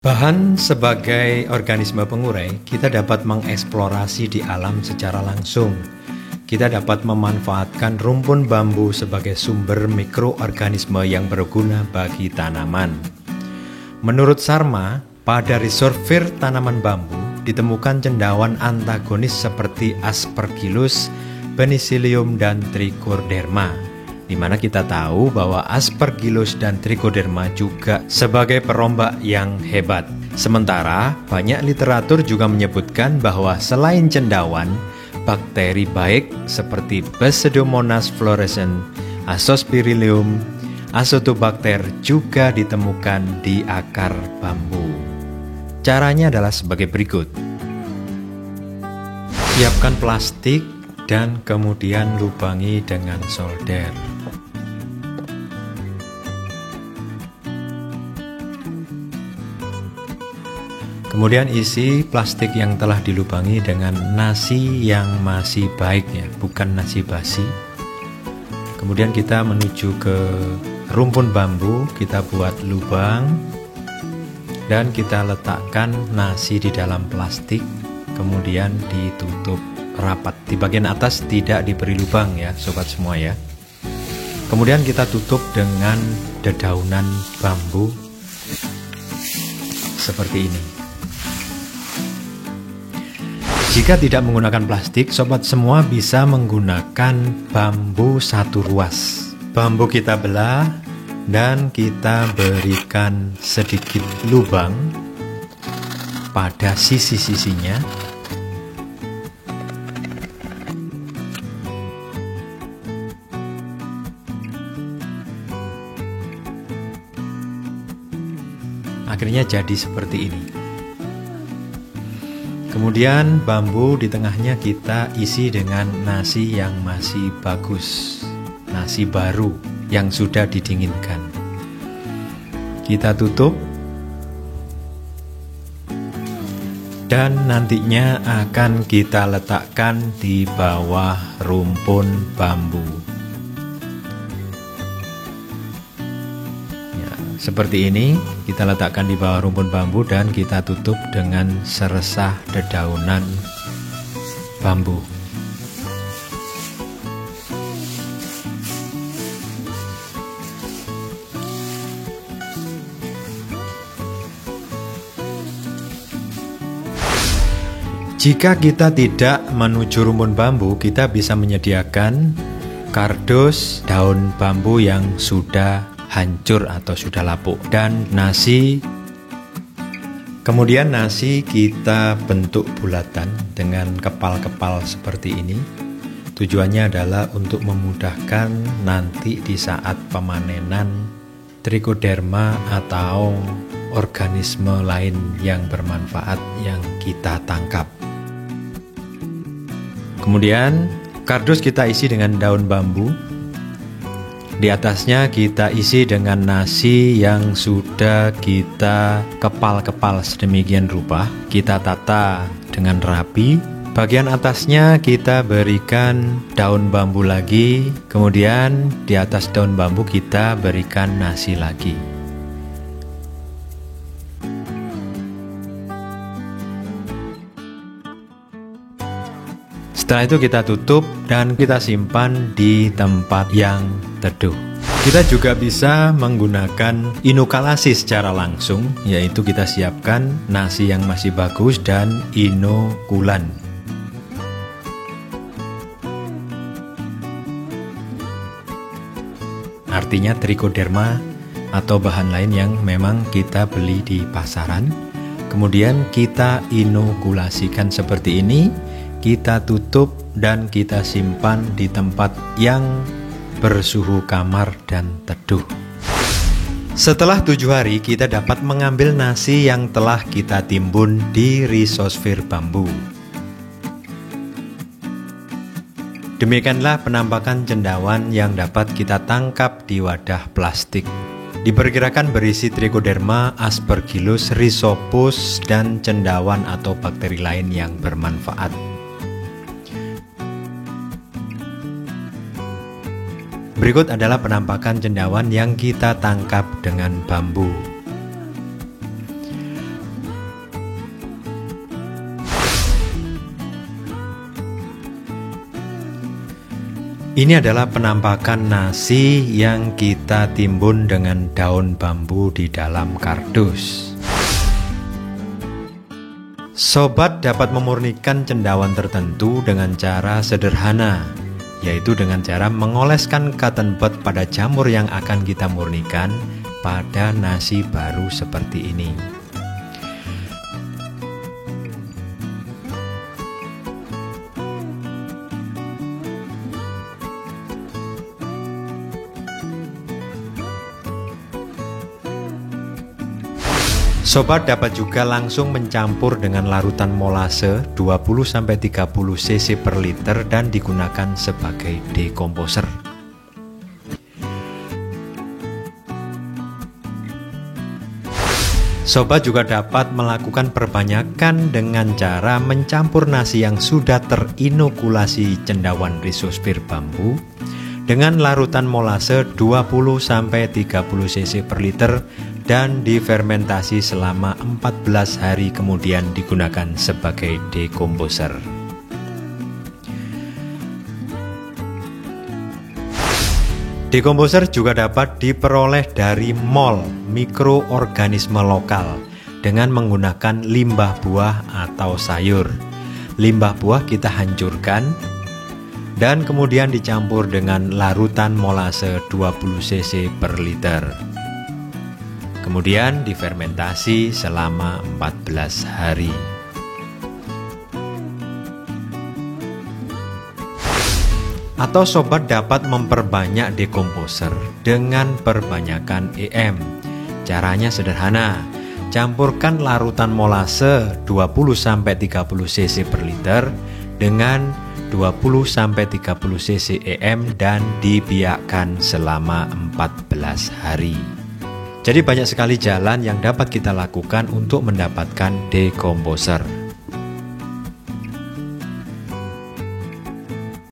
Bahan sebagai organisme pengurai, kita dapat mengeksplorasi di alam secara langsung. Kita dapat memanfaatkan rumpun bambu sebagai sumber mikroorganisme yang berguna bagi tanaman. Menurut Sharma, pada reservoir tanaman bambu ditemukan cendawan antagonis seperti Aspergillus, Penicillium, dan Trichoderma, di mana kita tahu bahwa Aspergillus dan Trichoderma juga sebagai perombak yang hebat. Sementara banyak literatur juga menyebutkan bahwa selain cendawan, bakteri baik seperti Pseudomonas fluorescens, Azospirillum, Azotobacter juga ditemukan di akar bambu. Caranya adalah sebagai berikut. Siapkan plastik dan kemudian lubangi dengan solder. Kemudian isi plastik yang telah dilubangi dengan nasi yang masih baik ya, bukan nasi basi. Kemudian kita menuju ke rumpun bambu, kita buat lubang dan kita letakkan nasi di dalam plastik, kemudian ditutup rapat. Di bagian atas tidak diberi lubang ya sobat semua ya. Kemudian kita tutup dengan dedaunan bambu seperti ini. Jika tidak menggunakan plastik, sobat semua bisa menggunakan bambu satu ruas. Bambu kita belah dan kita berikan sedikit lubang pada sisi-sisinya. Akhirnya jadi seperti ini. Kemudian bambu di tengahnya kita isi dengan nasi yang masih bagus, nasi baru yang sudah didinginkan. Kita tutup dan nantinya akan kita letakkan di bawah rumpun bambu. Seperti ini, kita letakkan di bawah rumpun bambu dan kita tutup dengan seresah dedaunan bambu. Jika kita tidak menuju rumpun bambu, kita bisa menyediakan kardus daun bambu yang sudah hancur atau sudah lapuk dan nasi. Kemudian nasi kita bentuk bulatan dengan kepal-kepal seperti ini. Tujuannya adalah untuk memudahkan nanti di saat pemanenan Trichoderma atau organisme lain yang bermanfaat yang kita tangkap. Kemudian kardus kita isi dengan daun bambu. Di atasnya kita isi dengan nasi yang sudah kita kepal-kepal sedemikian rupa. Kita tata dengan rapi. Bagian atasnya kita berikan daun bambu lagi. Kemudian di atas daun bambu kita berikan nasi lagi. Setelah itu kita tutup dan kita simpan di tempat yang teduh. Kita juga bisa menggunakan inokulasi secara langsung, yaitu kita siapkan nasi yang masih bagus dan inokulan. Artinya Trichoderma atau bahan lain yang memang kita beli di pasaran. Kemudian kita inokulasikan seperti ini. Kita tutup dan kita simpan di tempat yang bersuhu kamar dan teduh. Setelah 7 hari kita dapat mengambil nasi yang telah kita timbun di rhizosfer bambu. Demikianlah penampakan cendawan yang dapat kita tangkap di wadah plastik. Diperkirakan berisi Trichoderma, Aspergillus, Rhizopus, dan cendawan atau bakteri lain yang bermanfaat. Berikut adalah penampakan cendawan yang kita tangkap dengan bambu. Ini adalah penampakan nasi yang kita timbun dengan daun bambu di dalam kardus. Sobat dapat memurnikan cendawan tertentu dengan cara sederhana, yaitu dengan cara mengoleskan cotton bud pada jamur yang akan kita murnikan pada nasi baru seperti ini. Sobat dapat juga langsung mencampur dengan larutan molase 20-30 cc per liter dan digunakan sebagai dekomposer. Sobat juga dapat melakukan perbanyakan dengan cara mencampur nasi yang sudah terinokulasi cendawan Rhizosphere bambu dengan larutan molase 20-30 cc per liter dan difermentasi selama 14 hari kemudian digunakan sebagai dekomposer. Dekomposer juga dapat diperoleh dari mol mikroorganisme lokal dengan menggunakan limbah buah atau sayur. Limbah buah kita hancurkan dan kemudian dicampur dengan larutan molase 20 cc per liter. Kemudian difermentasi selama 14 hari. Atau sobat dapat memperbanyak dekomposer dengan perbanyakan EM. Caranya sederhana. Campurkan larutan molase 20-30 cc per liter dengan 20-30 cc EM dan dibiarkan selama 14 hari. Jadi banyak sekali jalan yang dapat kita lakukan untuk mendapatkan dekomposer.